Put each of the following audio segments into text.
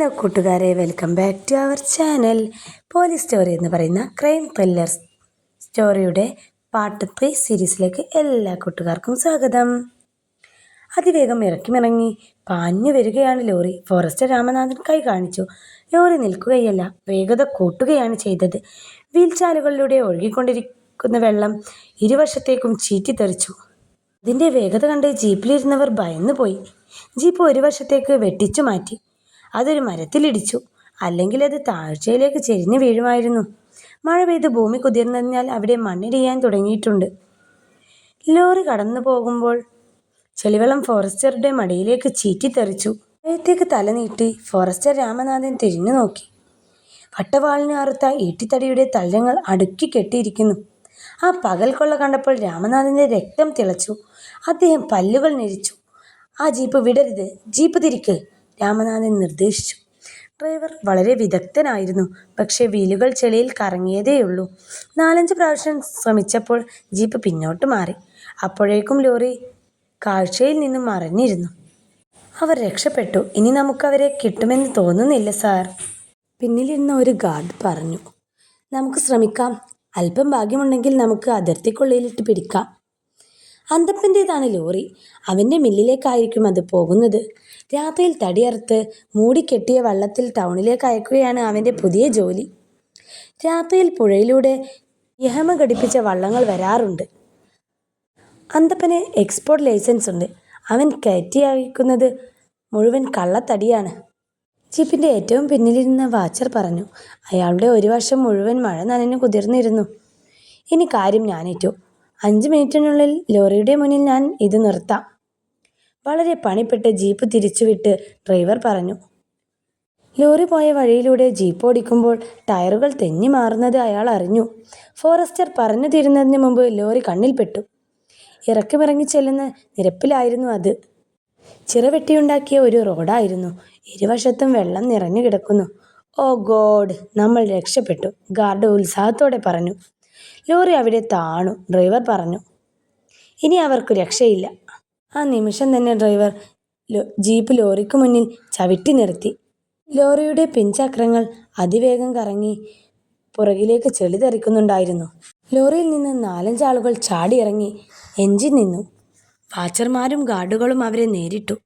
Hello കൂട്ടുകാരെ, welcome back to our channel. Police story എന്ന് പറയുന്ന ക്രൈം ത്രില്ലർ സ്റ്റോറിയുടെ പാർട്ട് 3 സീരീസിലേക്ക് എല്ലാ കൂട്ടുകാർക്കും സ്വാഗതം. അതിവേഗം ഇറങ്ങി പാഞ്ഞു വരികയാണ് ലോറി. ഫോറസ്റ്റർ രാമനാഥൻ കൈ കാണിച്ചു. ലോറി നിൽക്കുകയല്ല, വേഗത കൂട്ടുകയാണ് ചെയ്തത്. വീൽചാലുകളിലൂടെ ഒഴുകിക്കൊണ്ടിരിക്കുന്ന വെള്ളം ഇരുവശത്തേക്കും ചീറ്റിത്തെറിച്ചു. അതിൻ്റെ വേഗത കണ്ട് ജീപ്പിലിരുന്നവർ ഭയന്നുപോയി. ജീപ്പ് ഒരു വശത്തേക്ക് വെട്ടിച്ചു മാറ്റി. അതൊരു മരത്തിലിടിച്ചു, അല്ലെങ്കിൽ അത് താഴ്ചയിലേക്ക് ചെരിഞ്ഞു വീഴുമായിരുന്നു. മഴ പെയ്ത് ഭൂമി കുതിർന്നതിനാൽ അവിടെ മണ്ണിടിയാൻ തുടങ്ങിയിട്ടുണ്ട്. ലോറി കടന്നു പോകുമ്പോൾ ചെളിവെള്ളം ഫോറസ്റ്ററുടെ മടിയിലേക്ക് ചീറ്റിത്തെറിച്ചു. ഭയത്തേക്ക് തല നീട്ടി ഫോറസ്റ്റർ രാമനാഥൻ തിരിഞ്ഞു നോക്കി. വട്ടവാളിന് അറുത്ത ഈട്ടിത്തടിയുടെ തള്ളങ്ങൾ അടുക്കി കെട്ടിയിരിക്കുന്നു. ആ പകൽ കൊള്ള കണ്ടപ്പോൾ രാമനാഥൻ്റെ രക്തം തിളച്ചു. അദ്ദേഹം പല്ലുകൾ ഞെരിച്ചു. ആ ജീപ്പ് വിടരുത്, ജീപ്പ് തിരിക്ക്, രാമനാഥൻ നിർദ്ദേശിച്ചു. ഡ്രൈവർ വളരെ വിദഗ്ധനായിരുന്നു, പക്ഷേ വീലുകൾ ചെളിയിൽ കറങ്ങിയതേയുള്ളൂ. 4-5 പ്രാവശ്യം ശ്രമിച്ചപ്പോൾ ജീപ്പ് പിന്നോട്ട് മാറി. അപ്പോഴേക്കും ലോറി കാഴ്ചയിൽ നിന്നും മറഞ്ഞിരുന്നു. അവർ രക്ഷപ്പെട്ടു. ഇനി നമുക്കവരെ കിട്ടുമെന്ന് തോന്നുന്നില്ല സാർ, പിന്നിലിരുന്ന ഒരു ഗാർഡ് പറഞ്ഞു. നമുക്ക് ശ്രമിക്കാം. അല്പം ഭാഗ്യമുണ്ടെങ്കിൽ നമുക്ക് അതിർത്തിക്കുള്ളിലിട്ട് പിടിക്കാം. അന്തപ്പൻ്റേതാണ് ലോറി. അവൻ്റെ മില്ലിലേക്കായിരിക്കും അത് പോകുന്നത്. രാത്രിയിൽ തടിയറുത്ത് മൂടിക്കെട്ടിയ വള്ളത്തിൽ ടൗണിലേക്ക് അയക്കുകയാണ് അവൻ്റെ പുതിയ ജോലി. രാത്രിയിൽ പുഴയിലൂടെ യഹമ ഘടിപ്പിച്ച വള്ളങ്ങൾ വരാറുണ്ട്. അന്തപ്പന് എക്സ്പോർട്ട് ലൈസൻസ് ഉണ്ട്. അവൻ കയറ്റി അയക്കുന്നത് മുഴുവൻ കള്ളത്തടിയാണ്. ജീപ്പിൻ്റെ ഏറ്റവും പിന്നിലിരുന്ന വാച്ചർ പറഞ്ഞു. അയാളുടെ ഒരു വശം മുഴുവൻ മഴ നനഞ്ഞു കുതിർന്നിരുന്നു. ഇനി കാര്യം ഞാനേറ്റു. 5 മിനിറ്റിനുള്ളിൽ ലോറിയുടെ മുന്നിൽ ഞാൻ ഇത് നിർത്താം. വളരെ പണിപ്പെട്ട് ജീപ്പ് തിരിച്ചുവിട്ട് ഡ്രൈവർ പറഞ്ഞു. ലോറി പോയ വഴിയിലൂടെ ജീപ്പ് ഓടിക്കുമ്പോൾ ടയറുകൾ തെന്നി മാറുന്നത് അയാൾ അറിഞ്ഞു. ഫോറസ്റ്റർ പറഞ്ഞു തീരുന്നതിന് മുമ്പ് ലോറി കണ്ണിൽപ്പെട്ടു. ഇറക്കിമിറങ്ങി ചെല്ലുന്ന നിരപ്പിലായിരുന്നു അത്. ചിറവെട്ടിയുണ്ടാക്കിയ ഒരു റോഡായിരുന്നു. ഇരുവശത്തും വെള്ളം നിറഞ്ഞു കിടക്കുന്നു. ഓ ഗോഡ്, നമ്മൾ രക്ഷപ്പെട്ടു, ഗാർഡ് ഉത്സാഹത്തോടെ പറഞ്ഞു. ലോറി അവിടെ താണു. ഡ്രൈവർ പറഞ്ഞു, ഇനി അവർക്ക് രക്ഷയില്ല. ആ നിമിഷം തന്നെ ഡ്രൈവർ ജീപ്പ് ലോറിക്ക് മുന്നിൽ ചവിട്ടി നിർത്തി. ലോറിയുടെ പിൻചക്രങ്ങൾ അതിവേഗം കറങ്ങി പുറകിലേക്ക് ചെളി തെറിക്കുന്നുണ്ടായിരുന്നു. ലോറിയിൽ നിന്ന് 4-5 ആളുകൾ ചാടിയിറങ്ങി. എഞ്ചിൻ നിന്നു. വാച്ചർമാരും ഗാർഡുകളും അവരെ നേരിട്ടു.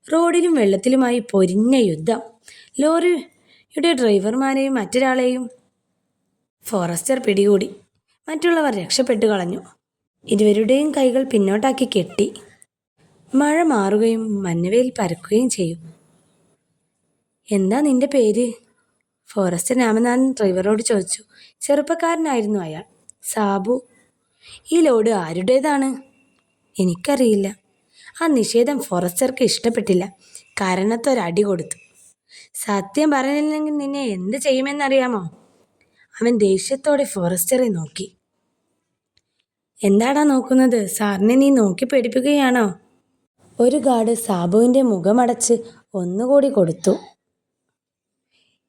റോഡിലും വെള്ളത്തിലുമായി പൊരിഞ്ഞ യുദ്ധം. ലോറിയുടെ ഡ്രൈവർമാരെയും മറ്റൊരാളെയും ഫോറസ്റ്റർ പിടികൂടി. മറ്റുള്ളവർ രക്ഷപ്പെട്ടു കളഞ്ഞു. ഇരുവരുടെയും കൈകൾ പിന്നോട്ടാക്കി കെട്ടി. മഴ മാറുകയും മഞ്ഞവെയിൽ പരക്കുകയും ചെയ്യും. എന്താ നിന്റെ പേര്? ഫോറസ്റ്റർ രാമനാഥൻ ഡ്രൈവറോട് ചോദിച്ചു. ചെറുപ്പക്കാരനായിരുന്നു അയാൾ. സാബു. ഈ ലോഡ് ആരുടേതാണ്? എനിക്കറിയില്ല. ആ നിഷേധം ഫോറസ്റ്റർക്ക് ഇഷ്ടപ്പെട്ടില്ല. കാരണത്തൊരടി കൊടുത്തു. സത്യം പറഞ്ഞില്ലെങ്കിൽ നിന്നെ എന്ത് ചെയ്യുമെന്നറിയാമോ? അവൻ ദേഷ്യത്തോടെ ഫോറസ്റ്ററെ നോക്കി. എന്താടാ നോക്കുന്നത്? സാറിനെ നീ നോക്കി പേടിപ്പിക്കുകയാണോ? ഒരു ഗാർഡ് സാബുവിൻ്റെ മുഖമടച്ച് ഒന്നുകൂടി കൊടുത്തു.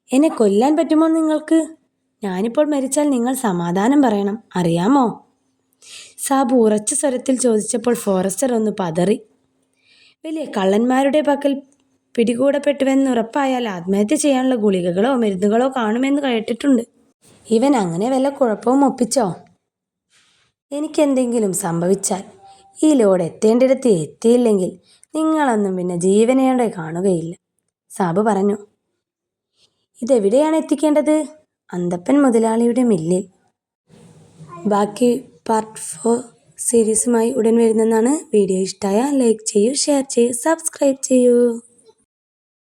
എന്നെ കൊല്ലാൻ പറ്റുമോ നിങ്ങൾക്ക്? ഞാനിപ്പോൾ മരിച്ചാൽ നിങ്ങൾ സമാധാനം പറയണം, അറിയാമോ? സാബു ഉറച്ച സ്വരത്തിൽ ചോദിച്ചപ്പോൾ ഫോറസ്റ്റർ ഒന്ന് പതറി. വലിയ കള്ളന്മാരുടെ പക്കൽ പിടികൂടപ്പെട്ടുവെന്നുറപ്പായാൽ ആത്മഹത്യ ചെയ്യാനുള്ള ഗുളികകളോ മരുന്നുകളോ കാണുമെന്ന് കേട്ടിട്ടുണ്ട്. ഇവൻ അങ്ങനെ വല്ല കുഴപ്പവും ഒപ്പിച്ചോ? എനിക്കെന്തെങ്കിലും സംഭവിച്ചാൽ, ഈ ലോഡ് എത്തേണ്ടിടത്ത് എത്തിയില്ലെങ്കിൽ നിങ്ങളൊന്നും പിന്നെ ജീവനോടെ കാണുകയില്ല, സാബു പറഞ്ഞു. ഇതെവിടെയാണ് എത്തിക്കേണ്ടത്? അന്തപ്പൻ മുതലാളിയുടെ മില്ലിൽ. ബാക്കി പാർട്ട് 4 സീരീസുമായി ഉടൻ വരുന്നതാണ്. വീഡിയോ ഇഷ്ടമായ ലൈക്ക് ചെയ്യൂ, ഷെയർ ചെയ്യൂ, സബ്സ്ക്രൈബ് ചെയ്യൂ.